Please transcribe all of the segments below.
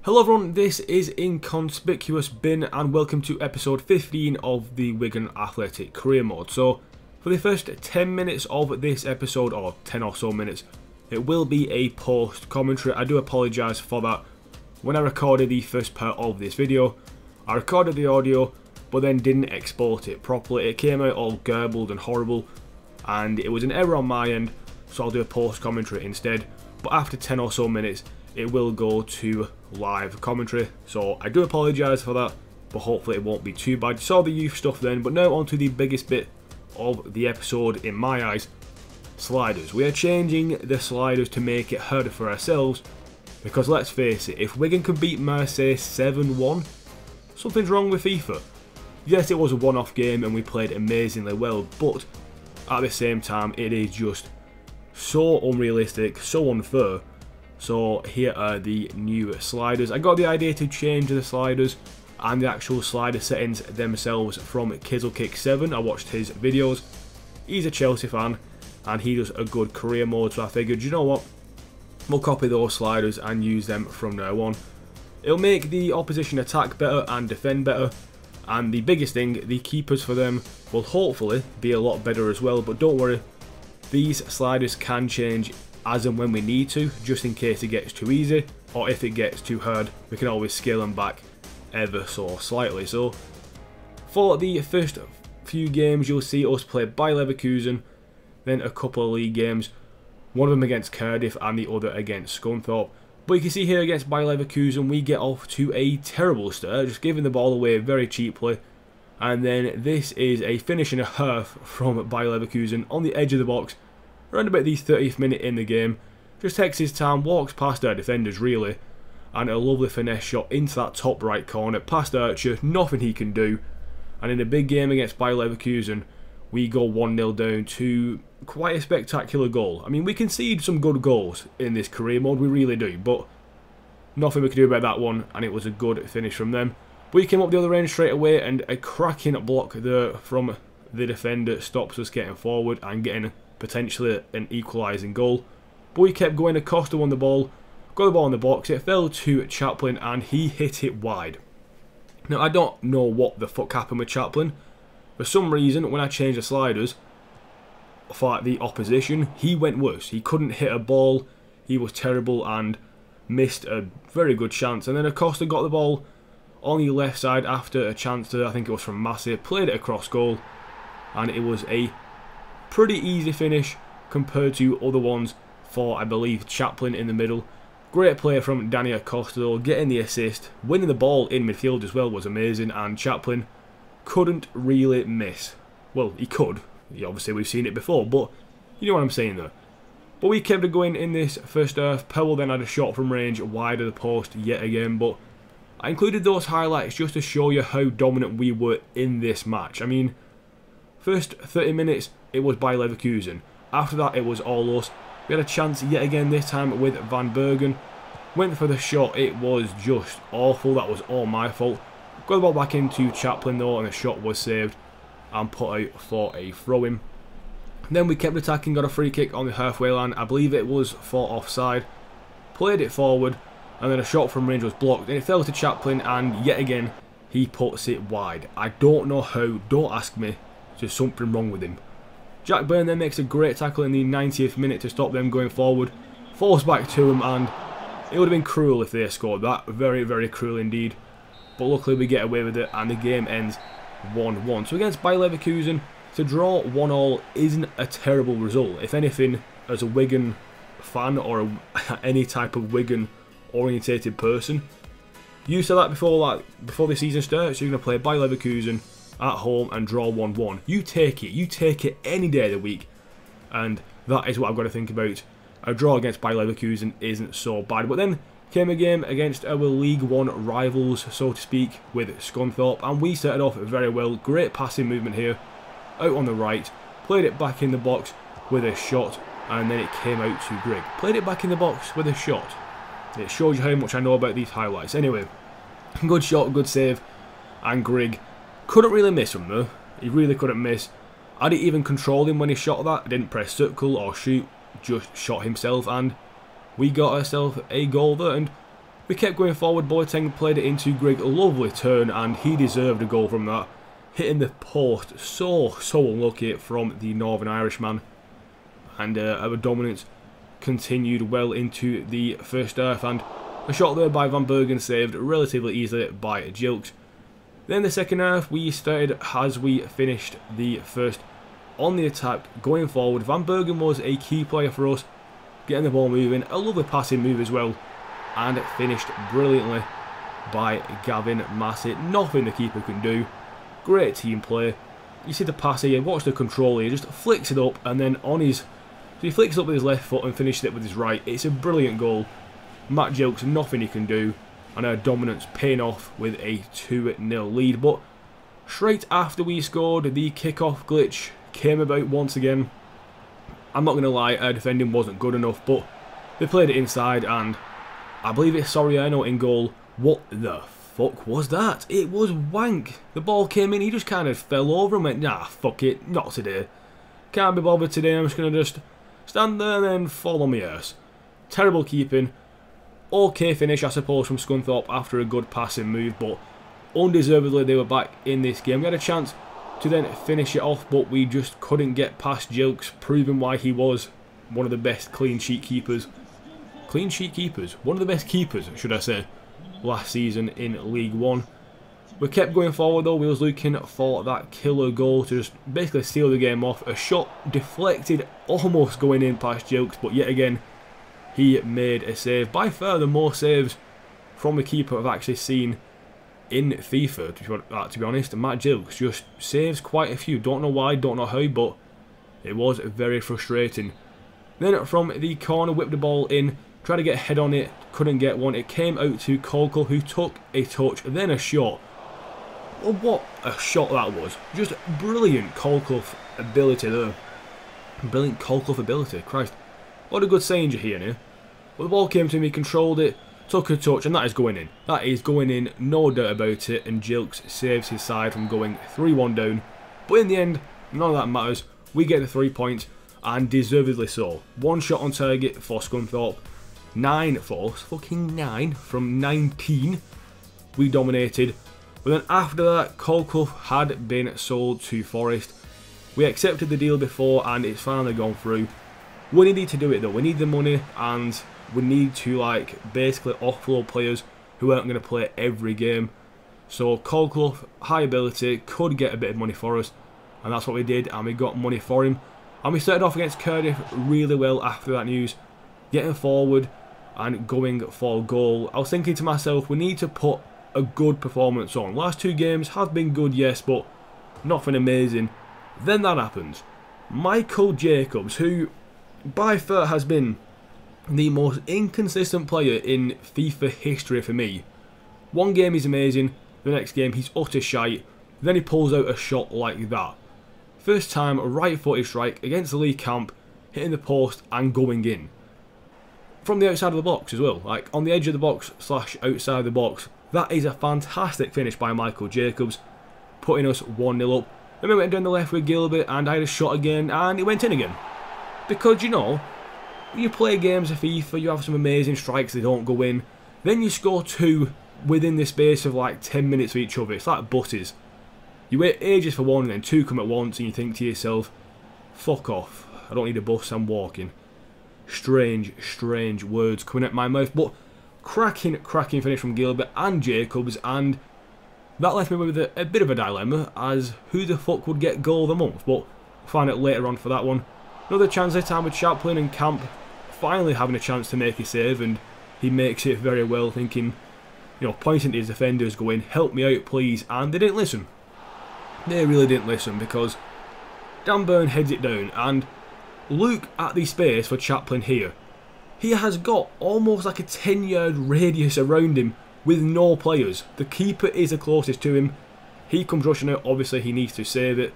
Hello everyone, this is Inconspicuous Bin and welcome to episode 15 of the Wigan Athletic Career Mode. So, for the first 10 minutes of this episode, or 10 or so minutes, it will be a post commentary. I do apologise for that. When I recorded the first part of this video, I recorded the audio but then didn't export it properly. It came out all garbled and horrible and it was an error on my end, so I'll do a post commentary instead. But after 10 or so minutes, it will go to live commentary, so I do apologise for that, but hopefully it won't be too bad. You saw the youth stuff then, but now on to the biggest bit of the episode in my eyes: sliders. We are changing the sliders to make it harder for ourselves, because let's face it, if Wigan could beat Marseille 7-1, something's wrong with FIFA. Yes, it was a one-off game and we played amazingly well, but at the same time it is just so unrealistic, so unfair. So here are the new sliders. I got the idea to change the sliders and the actual slider settings themselves from Kizzlekick7. I watched his videos. He's a Chelsea fan and he does a good career mode, so I figured, you know what, we'll copy those sliders and use them from now on. It'll make the opposition attack better and defend better, and the biggest thing, the keepers for them will hopefully be a lot better as well. But don't worry, these sliders can change as and when we need to, just in case it gets too easy, or if it gets too hard, we can always scale them back ever so slightly. So for the first few games, you'll see us play Bayer Leverkusen, then a couple of league games, one of them against Cardiff and the other against Scunthorpe. But you can see here against Bayer Leverkusen, we get off to a terrible start, just giving the ball away very cheaply. And then this is a finish and a half from Bayer Leverkusen on the edge of the box, around about the 30th minute in the game. Just takes his time, walks past our defenders really, and a lovely finesse shot into that top right corner, past Archer, nothing he can do. And in a big game against Bayer Leverkusen, we go 1-0 down to quite a spectacular goal. I mean, we concede some good goals in this career mode, we really do, but nothing we can do about that one, and it was a good finish from them. We came up the other end straight away, and a cracking block there from the defender stops us getting forward and getting potentially an equalising goal. But we kept going. Acosta won the ball, got the ball in the box, it fell to Chaplin and he hit it wide. Now I don't know what the fuck happened with Chaplin. For some reason when I changed the sliders for the opposition, he went worse. He couldn't hit a ball, he was terrible and missed a very good chance. And then Acosta got the ball on the left side after a chance to, I think it was from Massey, played it across goal, and it was a pretty easy finish compared to other ones for, I believe, Chaplin in the middle. Great play from Danny Acosta though, getting the assist, winning the ball in midfield as well was amazing, and Chaplin couldn't really miss. Well, he could, obviously we've seen it before, but you know what I'm saying though. But we kept it going in this first half. Powell then had a shot from range wide of the post yet again, but I included those highlights just to show you how dominant we were in this match. I mean, first 30 minutes, it was Bayer Leverkusen. After that, it was all us. We had a chance yet again, this time with Van Bergen. Went for the shot, it was just awful. That was all my fault. Got the ball back into Chaplin though, and the shot was saved and put out for a throw-in. Then we kept attacking, got a free kick on the halfway line. I believe it was for offside. Played it forward, and then a shot from range was blocked. And it fell to Chaplin, and yet again, he puts it wide. I don't know how, don't ask me. There's something wrong with him. Jack Byrne then makes a great tackle in the 90th minute to stop them going forward. Falls back to him, and it would have been cruel if they scored that. Very, very cruel indeed. But luckily we get away with it, and the game ends 1-1. So against Bayer Leverkusen, to draw 1-1 isn't a terrible result. If anything, as a Wigan fan or any type of Wigan orientated person, you said that before the season starts, you're going to play Bayer Leverkusen at home and draw 1-1. You take it any day of the week, and that is what I've got to think about. A draw against Bayer Leverkusen isn't so bad. But then came a game against our League One rivals, so to speak, with Scunthorpe, and we started off very well. Great passing movement here, out on the right, played it back in the box with a shot, and then it came out to Grigg. Played it back in the box with a shot. It shows you how much I know about these highlights. Anyway, good shot, good save, and Grigg couldn't really miss him though. He really couldn't miss. I didn't even control him when he shot that. I didn't press circle or shoot, just shot himself, and we got ourselves a goal there. And We kept going forward, Boateng played it into Greg, a lovely turn, and he deserved a goal from that. Hitting the post, so unlucky from the Northern Irishman. And our dominance continued well into the first half, and a shot there by Van Bergen saved relatively easily by Jilks. Then the second half, we started as we finished the first on the attack, going forward. Van Bergen was a key player for us, getting the ball moving, a lovely passing move as well, and finished brilliantly by Gavin Massey. Nothing the keeper can do. Great team play. You see the pass here, watch the control here, just flicks it up, and then on his... So he flicks it up with his left foot and finishes it with his right. It's a brilliant goal. Matt Jilks, nothing he can do, and our dominance paying off with a 2-0 lead. But straight after we scored, the kick-off glitch came about once again. I'm not going to lie, our defending wasn't good enough, but they played it inside, and I believe it's Soriano in goal. What the fuck was that? It was wank. The ball came in, he just kind of fell over and went, nah, fuck it, not today. Can't be bothered today, I'm just going to just stand there and then fall on my arse. Terrible keeping. Okay finish, I suppose, from Scunthorpe after a good passing move, but undeservedly they were back in this game. We had a chance to then finish it off, but we just couldn't get past Jilks, proving why he was one of the best clean sheet keepers. Clean sheet keepers? One of the best keepers, should I say, last season in League One. We kept going forward though. We was looking for that killer goal to just basically steal the game off. A shot deflected, almost going in past Jilks, but yet again, he made a save. By far the most saves from the keeper I've actually seen in FIFA, to be honest. Matt Jilks just saves quite a few. Don't know why, don't know how, but it was very frustrating. Then from the corner, whipped the ball in, tried to get a head on it, couldn't get one. It came out to Kolkol, who took a touch, then a shot. Well, what a shot that was. Just brilliant Kolkol ability there. Brilliant Kolkol ability, Christ. What a good saying you hear here. But the ball came to me, controlled it, took a touch, and that is going in. That is going in, no doubt about it, and Jilks saves his side from going 3-1 down. But in the end, none of that matters. We get the 3 points, and deservedly so. One shot on target for Scunthorpe. 9 for us, fucking 9 from 19. We dominated. But then after that, Kolkol had been sold to Forest. We accepted the deal before, and it's finally gone through. We needed to do it though. We need the money, and we need to like basically offload players who aren't going to play every game. So Kolkol, high ability, could get a bit of money for us, and that's what we did, and we got money for him. And we started off against Cardiff really well after that news, getting forward and going for a goal. I was thinking to myself, we need to put a good performance on. Last 2 games have been good, yes, but nothing amazing. Then that happens. Michael Jacobs, who by far has been the most inconsistent player in FIFA history for me. One game he's amazing, the next game he's utter shite, then he pulls out a shot like that. First time, right-footed strike against the Lee camp, hitting the post and going in. From the outside of the box as well, like on the edge of the box / outside the box. That is a fantastic finish by Michael Jacobs, putting us 1-0 up. Then we went down the left with Gilbert, and I had a shot again, and it went in again. Because, you know, you play games of FIFA, you have some amazing strikes, they don't go in. Then you score 2 within the space of like 10 minutes of each other. It's like buses. You wait ages for one, and then 2 come at once, and you think to yourself, fuck off, I don't need a bus, I'm walking. Strange, strange words coming out my mouth, but cracking finish from Gilbert and Jacobs, and that left me with a bit of a dilemma as who the fuck would get goal of the month, but we'll find out later on for that one. Another chance this time with Chaplin and Camp finally having a chance to make a save, and he makes it very well, thinking, you know, pointing to his defenders going, help me out please, and they didn't listen. They really didn't listen, because Dan Burn heads it down, and look at the space for Chaplin here. He has got almost like a 10-yard radius around him with no players. The keeper is the closest to him. He comes rushing out, obviously he needs to save it,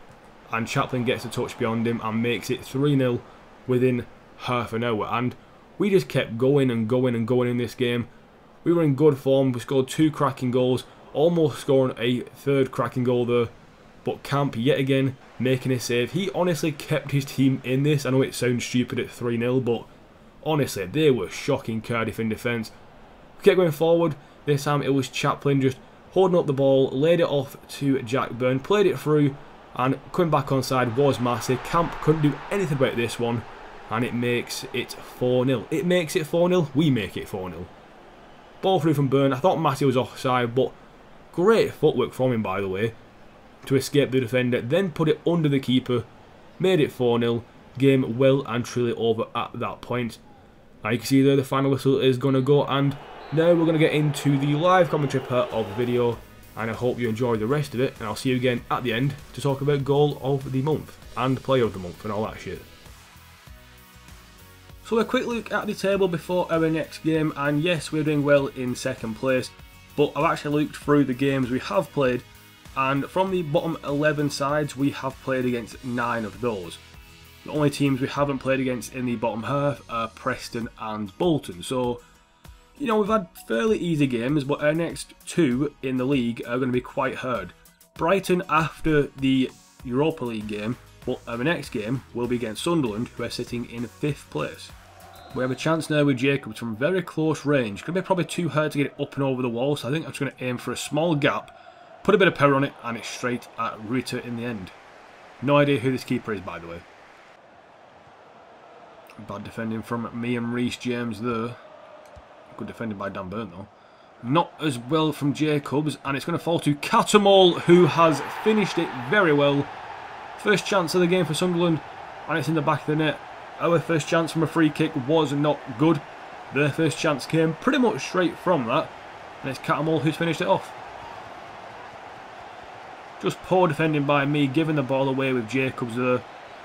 and Chaplin gets a touch beyond him and makes it 3-0 within half an hour. And we just kept going and going and going in this game. We were in good form, we scored 2 cracking goals, almost scoring a 3rd cracking goal there. But Camp, yet again, making a save. He honestly kept his team in this. I know it sounds stupid at 3-0, but honestly, they were shocking Cardiff in defence. Kept going forward. This time it was Chaplin just holding up the ball, laid it off to Jack Byrne, played it through, and coming back onside was Massey. Camp couldn't do anything about this one, and it makes it 4-0. It makes it 4-0. We make it 4-0. Ball through from Byrne. I thought Massey was offside, but great footwork from him, by the way, to escape the defender, then put it under the keeper, made it 4-0. Game well and truly over at that point. Now you can see there the final whistle is going to go, and now we're going to get into the live commentary part of the video, and I hope you enjoy the rest of it, and I'll see you again at the end to talk about goal of the month and player of the month and all that shit. So a quick look at the table before our next game, and yes, we're doing well in second place, but I've actually looked through the games we have played, and from the bottom 11 sides we have played against 9 of those. The only teams we haven't played against in the bottom half are Preston and Bolton, so you know, we've had fairly easy games, but our next 2 in the league are going to be quite hard. Brighton after the Europa League game, but our next game will be against Sunderland, who are sitting in 5th place. We have a chance now with Jacobs from very close range. It's going to be probably too hard to get it up and over the wall, so I think I'm just going to aim for a small gap, put a bit of power on it, and it's straight at Rita in the end. No idea who this keeper is, by the way. Bad defending from me and Reece James there. Good defending by Dan Byrne though. Not as well from Jacobs, and it's going to fall to Catamol, who has finished it very well. First chance of the game for Sunderland, and it's in the back of the net. Our first chance from a free kick was not good. Their first chance came pretty much straight from that, and it's Catamol who's finished it off. Just poor defending by me, giving the ball away with Jacobs there.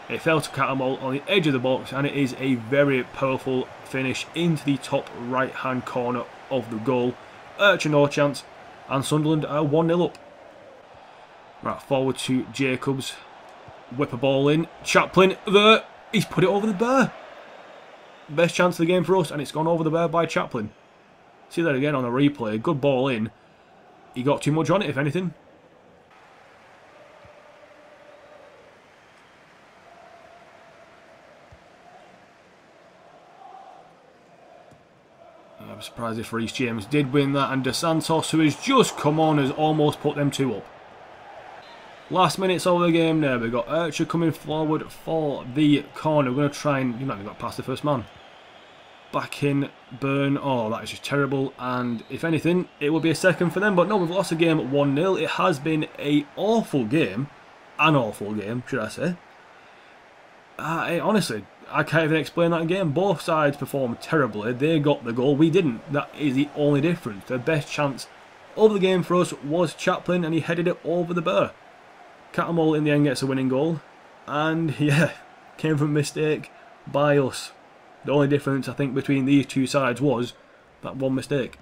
It fell to Catamol on the edge of the box, and it is a very powerful finish into the top right hand corner of the goal. Urchin no chance, and Sunderland are 1-0 up. Right, forward to Jacobs. Whip a ball in. Chaplin there. He's put it over the bar. Best chance of the game for us, and it's gone over the bar by Chaplin. See that again on the replay. Good ball in. He got too much on it, if anything. I'm surprised if Reece James did win that, and Dos Santos, who has just come on, has almost put them 2 up. Last minutes of the game now, we've got Archer coming forward for the corner. We're going to try and, not even got past the first man. Back in, Byrne, oh that is just terrible, and if anything, it will be a second for them, but no, we've lost the game 1-0. It has been an awful game, should I say. Honestly, I can't even explain that game. Both sides performed terribly. They got the goal, we didn't. That is the only difference. The best chance of the game for us was Chaplin, and he headed it over the bar. Catamol in the end gets a winning goal, and yeah, came from a mistake by us. The only difference I think between these two sides was that one mistake.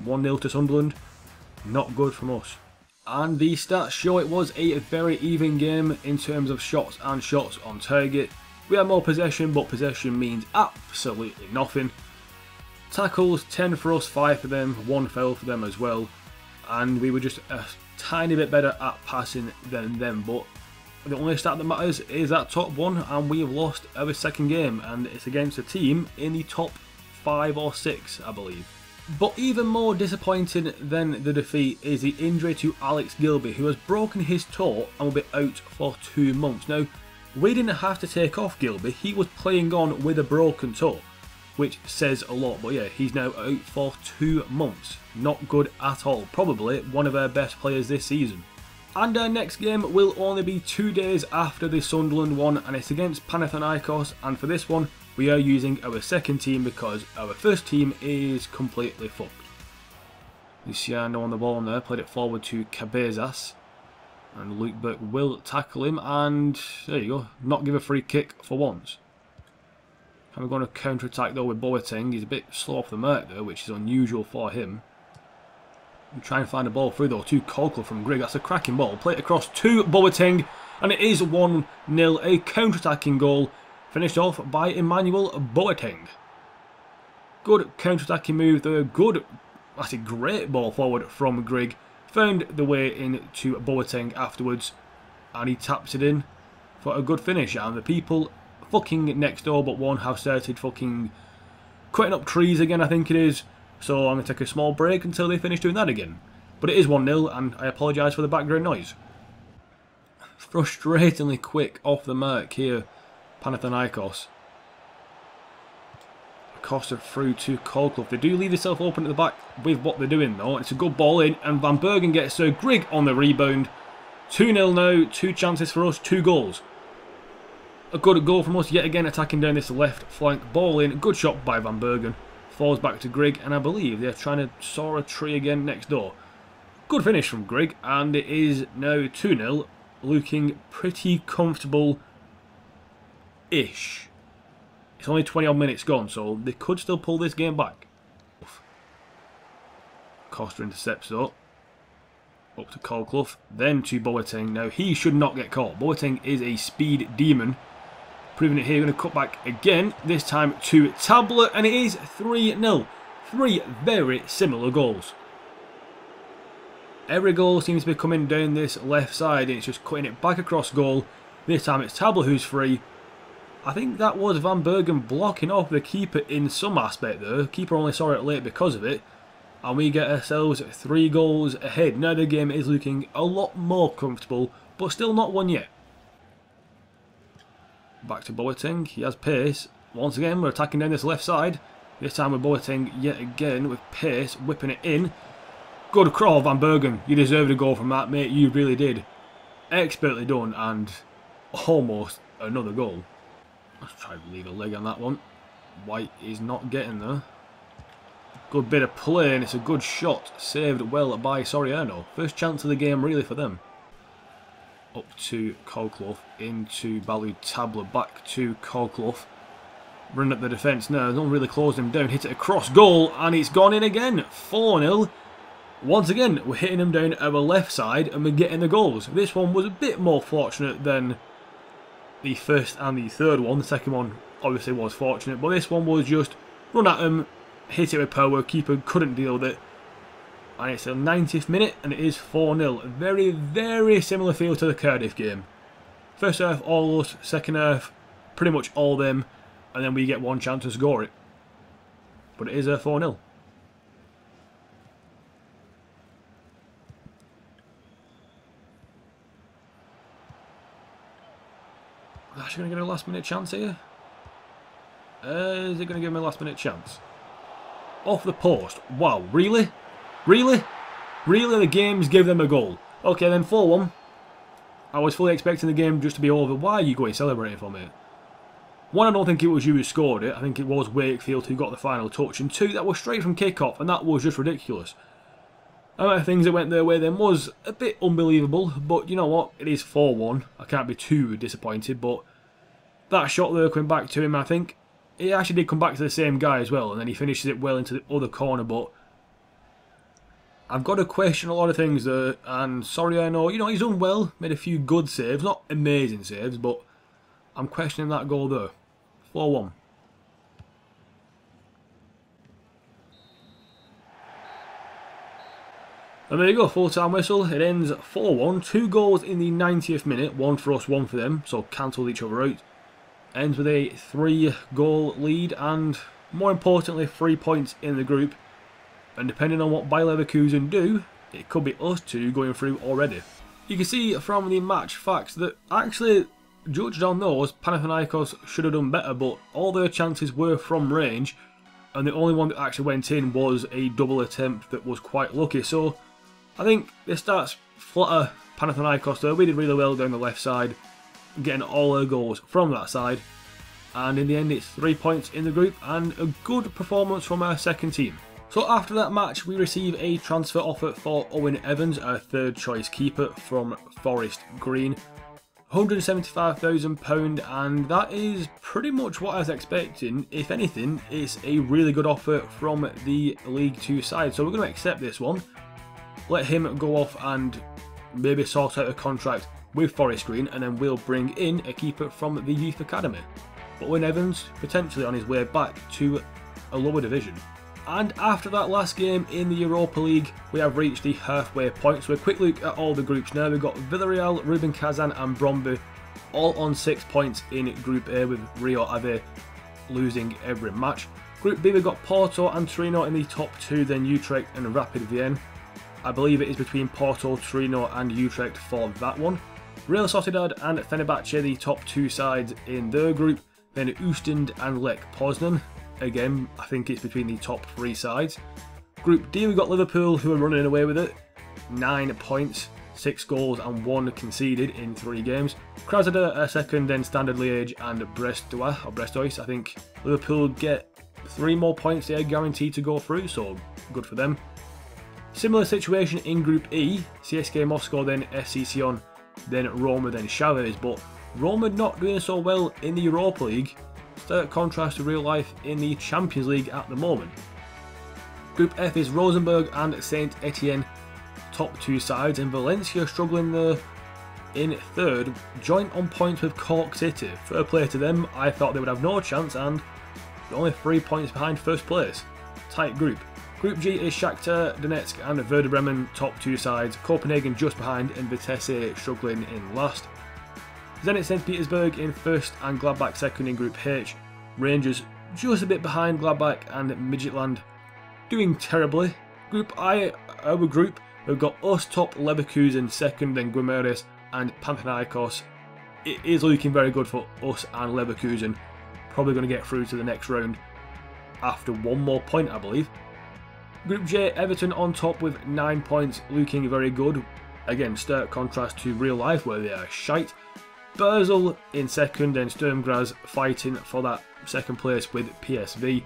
1-0 to Sunderland, not good from us. And the stats show it was a very even game in terms of shots and shots on target. We had more possession, but possession means absolutely nothing. Tackles, 10 for us, 5 for them, 1 fell for them as well. And we were just a tiny bit better at passing than them, but the only stat that matters is that top 1, and we have lost our second game, and it's against a team in the top 5 or 6, I believe. But even more disappointing than the defeat is the injury to Alex Gilby, who has broken his toe and will be out for 2 months. Now, we didn't have to take off Gilby, he was playing on with a broken toe, which says a lot, but yeah, he's now out for 2 months. Not good at all, probably one of our best players this season. And our next game will only be 2 days after the Sunderland one, and it's against Panathinaikos, and for this one, we are using our second team because our first team is completely fucked. Luciano on the ball there, played it forward to Cabezas. And Luke Burke will tackle him, and there you go, not give a free kick for once. And we're going to counter-attack though with Boateng. He's a bit slow off the mark there, which is unusual for him. We try and find a ball through though, to Colclough from Grigg. That's a cracking ball. Play it across to Boateng, and it is 1-0, a counter-attacking goal, finished off by Emmanuel Boateng. Good counter-attacking move there, that's a great ball forward from Grigg. Found the way into Boateng afterwards, and he taps it in for a good finish. And the people fucking next door but one have started fucking cutting up trees again, I think it is. So I'm going to take a small break until they finish doing that again. But it is 1-0 and I apologise for the background noise. Frustratingly quick off the mark here, Panathinaikos. Costa through to Colclough. They do leave themselves open at the back with what they're doing though. It's a good ball in and Van Bergen gets Sir Grigg on the rebound. 2-0 now, 2 chances for us, 2 goals. A good goal from us yet again, attacking down this left flank. Ball in, good shot by Van Bergen. Falls back to Grigg and I believe they're trying to soar a tree again next door. Good finish from Grigg and it is now 2-0, looking pretty comfortable-ish. It's only 20 odd minutes gone, so they could still pull this game back. Costa intercepts though. Up to Colclough, then to Boateng. Now he should not get caught. Boateng is a speed demon. Proving it here, going to cut back again. This time to Tabler, and it is 3-0. 3 very similar goals. Every goal seems to be coming down this left side, and it's just cutting it back across goal. This time it's Tabler who's free. I think that was Van Bergen blocking off the keeper in some aspect there. The keeper only saw it late because of it. And we get ourselves 3 goals ahead. Now the game is looking a lot more comfortable, but still not won yet. Back to Boateng. He has pace. Once again, we're attacking down this left side. This time with Boateng yet again with pace, whipping it in. Good crawl, Van Bergen. You deserved a goal from that, mate. You really did. Expertly done, and almost another goal. Let's try to leave a leg on that one. White is not getting there. Good bit of play, and it's a good shot. Saved well by Soriano. First chance of the game, really, for them. Up to Colclough, into Balou Tabler, back to Colclough. Running up the defence now. No one really closed him down. Hit it across goal, and it's gone in again. 4-0. Once again, we're hitting them down our left side, and we're getting the goals. This one was a bit more fortunate than the first and the third one. The second one obviously was fortunate, but this one was just run at him, hit it with power, keeper couldn't deal with it. And it's the 90th minute and it is 4-0. Very, very similar feel to the Cardiff game. First half all us, second half pretty much all them, and then we get one chance to score it. But it is a 4-0. Actually going to get a last minute chance here? Is it going to give me a last minute chance? Off the post. Wow, really? Really? Really? The games give them a goal. Okay, then 4-1. I was fully expecting the game just to be over. Why are you going celebrating for me? 1, I don't think it was you who scored it. I think it was Wakefield who got the final touch. And 2, that was straight from kick-off, and that was just ridiculous. The amount of things that went their way then was a bit unbelievable, but you know what? It is 4-1. I can't be too disappointed, but that shot there coming back to him, I think he actually did come back to the same guy as well, and then he finishes it well into the other corner, but I've got to question a lot of things there, and sorry, I know, you know, he's done well, made a few good saves, not amazing saves, but I'm questioning that goal there. 4-1. And there you go, full-time whistle. It ends 4-1. 2 goals in the 90th minute. 1 for us, 1 for them. So cancelled each other out. Ends with a 3-goal lead. And more importantly, 3 points in the group. And depending on what Bayer Leverkusen do, it could be us two going through already. You can see from the match facts that actually, judged on those, Panathinaikos should have done better. But all their chances were from range. And the only one that actually went in was a double attempt that was quite lucky. So I think the stats flatter Panathinaikos there. We did really well down the left side, getting all our goals from that side. And in the end, it's 3 points in the group and a good performance from our second team. So after that match, we receive a transfer offer for Owen Evans, our third choice keeper from Forest Green. £175,000, and that is pretty much what I was expecting. If anything, it's a really good offer from the League 2 side. So we're going to accept this one. Let him go off and maybe sort out a contract with Forest Green, and then we'll bring in a keeper from the Youth Academy. But Owen Evans, potentially on his way back to a lower division. And after that last game in the Europa League, we have reached the halfway point. So a quick look at all the groups now. We've got Villarreal, Rubin Kazan and Brøndby all on 6 points in Group A, with Rio Ave losing every match. Group B, we've got Porto and Torino in the top 2, then Utrecht and Rapid Vienna. I believe it is between Porto, Torino and Utrecht for that one. Real Sociedad and Fenerbahce, the top 2 sides in their group, then Oostend and Lech Poznan. Again, I think it's between the top 3 sides. Group D, we've got Liverpool, who are running away with it. 9 points, 6 goals and 1 conceded in 3 games. Krasnodar are second, then Standard Liège and Brestois. I think Liverpool get 3 more points there, guaranteed to go through, so good for them. Similar situation in Group E, CSKA Moscow, then FC Sion, then Roma, then Chavez, but Roma not doing so well in the Europa League. Stark contrast to real life in the Champions League at the moment. Group F is Rosenborg and Saint Etienne, top 2 sides, and Valencia struggling there in 3rd, joint on points with Cork City. Fair play to them, I thought they would have no chance, and they're only 3 points behind 1st place. Tight group. Group G is Shakhtar Donetsk and Werder Bremen, top 2 sides, Copenhagen just behind and Vitesse struggling in last. Zenit St Petersburg in 1st and Gladbach 2nd in Group H. Rangers just a bit behind Gladbach and Midtjylland, doing terribly. Group I, our group, we've got us top, Leverkusen 2nd, then Guimarães and Panathinaikos. It is looking very good for us and Leverkusen. Probably going to get through to the next round after 1 more point, I believe. Group J, Everton on top with 9 points, looking very good. Again, stark contrast to real life where they are shite. Basel in 2nd, then Sturm Graz fighting for that 2nd place with PSV.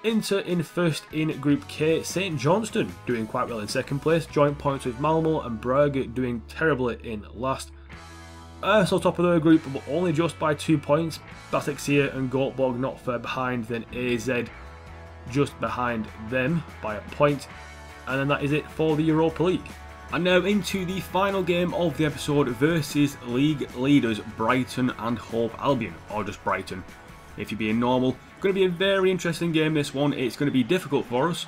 Inter in 1st in Group K, St Johnstone doing quite well in 2nd place, joint points with Malmo, and Braga doing terribly in last. So top of their group, but only just by 2 points. Basaksehir and Göteborg not far behind, then AZ just behind them by a point. And then that is it for the Europa League. And now into the final game of the episode versus league leaders Brighton and Hove Albion, or just Brighton if you're being normal. Going to be a very interesting game, this one. It's going to be difficult for us.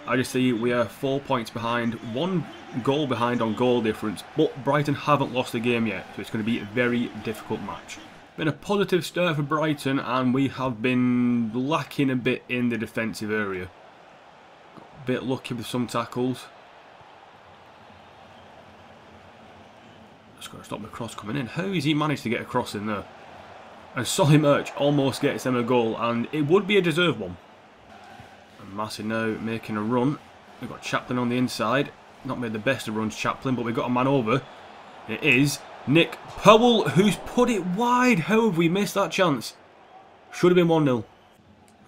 I just see we are 4 points behind, 1 goal behind on goal difference, but Brighton haven't lost the game yet, so it's going to be a very difficult match. Been a positive start for Brighton, and we have been lacking a bit in the defensive area. Got a bit lucky with some tackles. Just got to stop the cross coming in. How has he managed to get a cross in there? And Solly Merch almost gets them a goal, and it would be a deserved one. And Massey now making a run. We've got Chaplin on the inside. Not made the best of runs, Chaplin, but we've got a man over. It is Nick Powell, who's put it wide. How have we missed that chance? Should have been 1-0.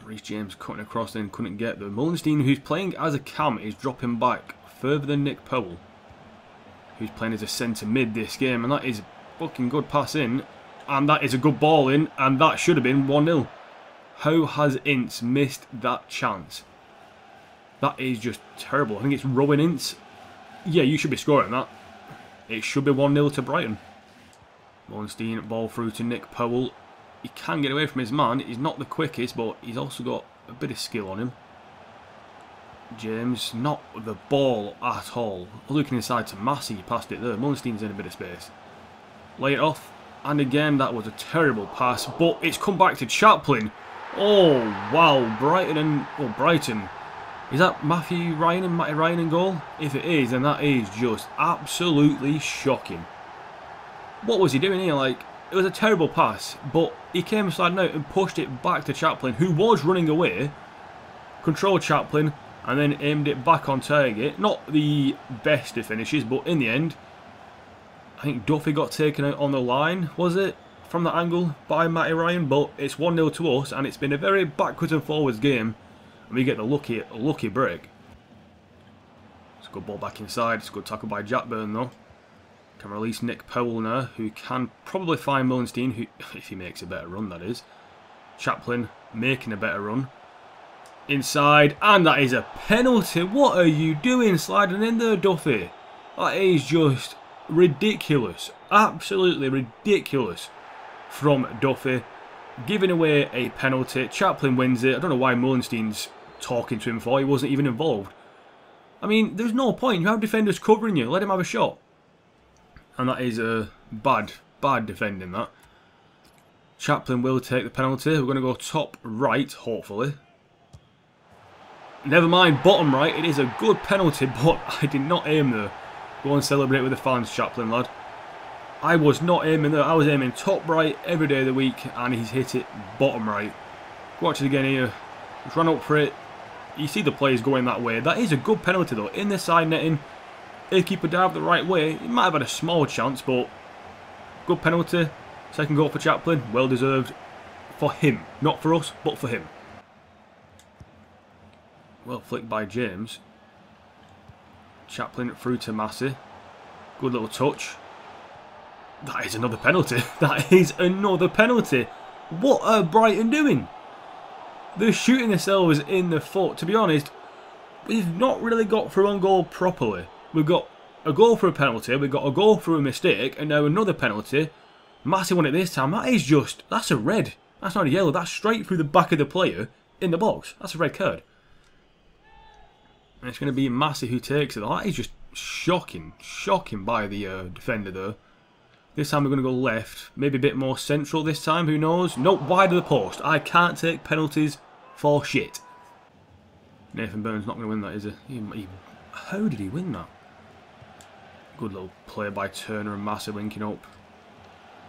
Reece James cutting across and couldn't get there. Mullenstein, who's playing as a cam, is dropping back further than Nick Powell, who's playing as a centre mid this game, and that is a fucking good pass in, and that is a good ball in, and that should have been 1-0. How has Ince missed that chance? That is just terrible. I think it's Rowan Ince. Yeah, you should be scoring that. It should be 1-0 to Brighton. Mullenstein, ball through to Nick Powell. He can get away from his man. He's not the quickest, but he's also got a bit of skill on him. James, not the ball at all. Looking inside to Massey, he passed it there. Mullenstein's in a bit of space. Lay it off. And again, that was a terrible pass, but it's come back to Chaplin. Oh, wow. Brighton. Is that Matty Ryan in goal? If it is, then that is just absolutely shocking. What was he doing here? Like, it was a terrible pass, but he came sliding out and pushed it back to Chaplin, who was running away. Controlled Chaplin, and then aimed it back on target. Not the best of finishes, but in the end, I think Duffy got taken out on the line, was it? From that angle by Matty Ryan, but it's 1-0 to us, and it's been a very backwards and forwards game. And we get the lucky break. It's a good ball back inside. It's a good tackle by Jackburn though. Can release Nick Powell now, who can probably find Mullenstein, who, if he makes a better run that is. Chaplin making a better run. Inside, and that is a penalty. What are you doing sliding in there, Duffy? That is just ridiculous. Absolutely ridiculous from Duffy. Giving away a penalty. Chaplin wins it. I don't know why Mullenstein's talking to him for. He wasn't even involved. I mean, there's no point. You have defenders covering you. Let him have a shot. And that is a bad defending, that. Chaplin will take the penalty. We're going to go top right, hopefully. Never mind, bottom right. It is a good penalty, but I did not aim there. Go and celebrate with the fans, Chaplin, lad. I was not aiming there. I was aiming top right every day of the week, and he's hit it bottom right. Watch it again here. Just run up for it. You see the players going that way. That is a good penalty, though. In the side netting, if keeper dived the right way, he might have had a small chance, but good penalty. Second goal for Chaplin. Well deserved for him. Not for us, but for him. Well flicked by James. Chaplin through to Massey. Good little touch. That is another penalty. That is another penalty. What are Brighton doing? They're shooting themselves in the foot. To be honest, we've not really got through on goal properly. We've got a goal for a penalty, we've got a goal for a mistake, and now another penalty. Massey won it this time. That is just, that's a red. That's not a yellow. That's straight through the back of the player in the box. That's a red card. And it's going to be Massey who takes it. That is just shocking. Shocking by the defender there. This time we're going to go left. Maybe a bit more central this time. Who knows? Nope, wide of the post. I can't take penalties for shit. Nathan Burns not going to win that, is he? How did he win that? Good little play by Turner and Massey linking up.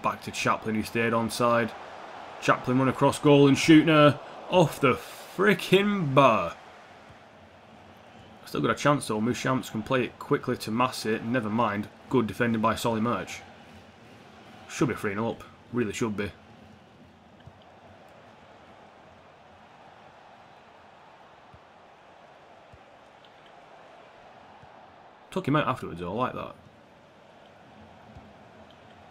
Back to Chaplin who stayed onside. Chaplin run across goal and shooting her off the freaking bar. Still got a chance though. Mushamps can play it quickly to Massey. Never mind. Good defending by Solly Merch. Should be 3-0 up. Really should be. Took him out afterwards though. I like that.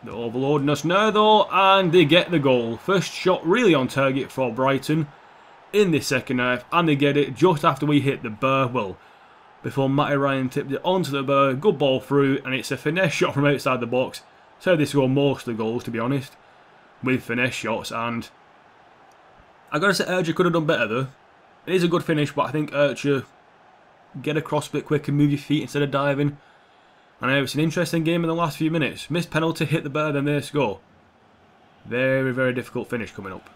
They're overloading us now though. And they get the goal. First shot really on target for Brighton in the second half. And they get it just after we hit the bar. Well, before Matty Ryan tipped it onto the bar. Good ball through. And it's a finesse shot from outside the box. So they score most of the goals, to be honest, with finesse shots. And I gotta say, Archer could have done better though. It is a good finish, but I think Archer get across a bit quick and move your feet instead of diving. And it's an interesting game in the last few minutes. Missed penalty, hit the bar, then they score. Very, very difficult finish coming up.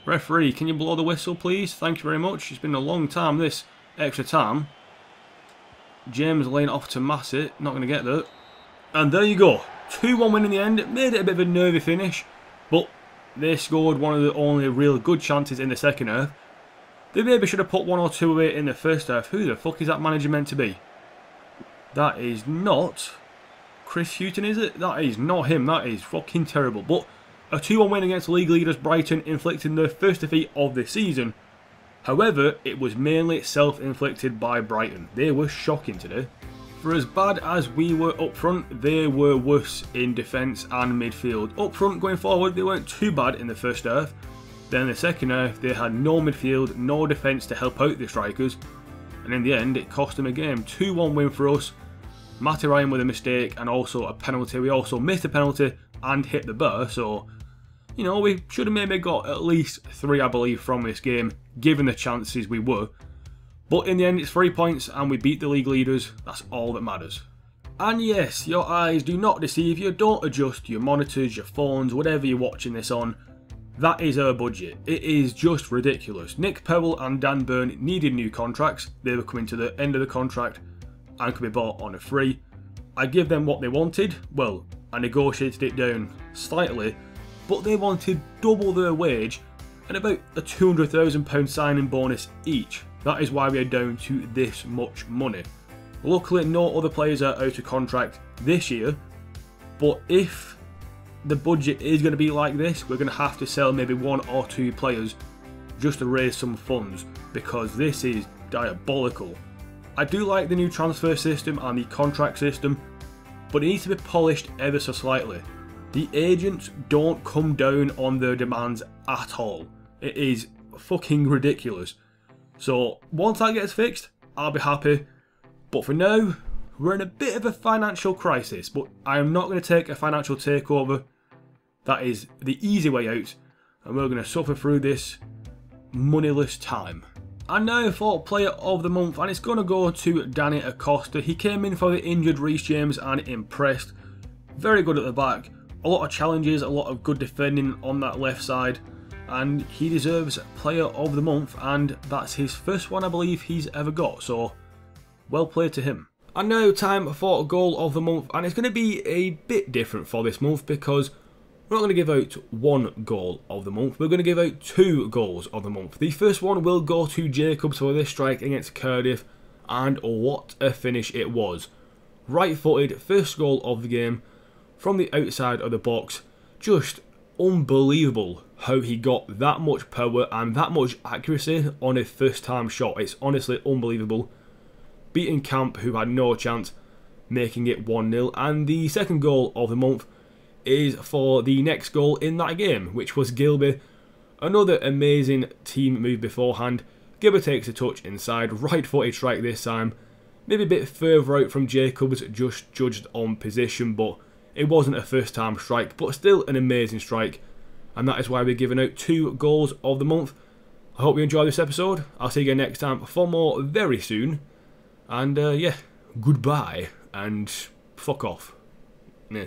Referee, can you blow the whistle, please? Thank you very much. It's been a long time, this extra time. James laying off to Massey, not going to get there. And there you go. 2-1 win in the end. It made it a bit of a nervy finish, but they scored one of the only real good chances in the second half. They maybe should have put 1 or 2 away in the first half. Who the fuck is that manager meant to be? That is not Chris Hughton, is it? That is not him. That is fucking terrible. But a 2-1 win against league leaders Brighton, inflicting their first defeat of the season. However, it was mainly self-inflicted by Brighton. They were shocking today. For as bad as we were up front, they were worse in defence and midfield. Up front going forward, they weren't too bad in the first half. Then in the second half, they had no midfield, no defence to help out the strikers. And in the end, it cost them a game. 2-1 win for us. Matty Ryan with a mistake and also a penalty. We also missed a penalty and hit the bar, so you know, we should have maybe got at least 3, I believe, from this game, given the chances we were. But in the end, it's 3 points and we beat the league leaders. That's all that matters. And yes, your eyes do not deceive you. Don't adjust your monitors, your phones, whatever you're watching this on. That is our budget. It is just ridiculous. Nick Powell and Dan Burn needed new contracts. They were coming to the end of the contract and could be bought on a free. I give them what they wanted. Well, I negotiated it down slightly. But they wanted double their wage and about a £200,000 signing bonus each. That is why we are down to this much money. Luckily, no other players are out of contract this year, but if the budget is going to be like this, we're going to have to sell maybe 1 or 2 players just to raise some funds, because this is diabolical. I do like the new transfer system and the contract system, but it needs to be polished ever so slightly. The agents don't come down on their demands at all. It is fucking ridiculous. So once that gets fixed, I'll be happy. But for now, we're in a bit of a financial crisis. But I am not going to take a financial takeover. That is the easy way out. And we're going to suffer through this moneyless time. And now for Player of the Month. And it's going to go to Danny Acosta. He came in for the injured Reece James and impressed. Very good at the back. A lot of challenges, a lot of good defending on that left side. and he deserves Player of the Month, and that's his first one I believe he's ever got, so well played to him. And now time for Goal of the Month, and it's going to be a bit different for this month because we're not going to give out one Goal of the Month, we're going to give out 2 Goals of the Month. The first one will go to Jacobs for this strike against Cardiff, and what a finish it was. Right-footed, first goal of the game, from the outside of the box. Just unbelievable how he got that much power and that much accuracy on a first time shot. It's honestly unbelievable. Beating Camp, who had no chance, making it 1-0. And the second goal of the month is for the next goal in that game, which was Gilby. Another amazing team move beforehand. Gilby takes a touch inside, right-footed strike this time. Maybe a bit further out from Jacobs, just judged on position, but it wasn't a first time strike, but still an amazing strike. And that is why we're giving out 2 goals of the month. I hope you enjoyed this episode. I'll see you again next time for more very soon. And yeah, goodbye and fuck off. Yeah.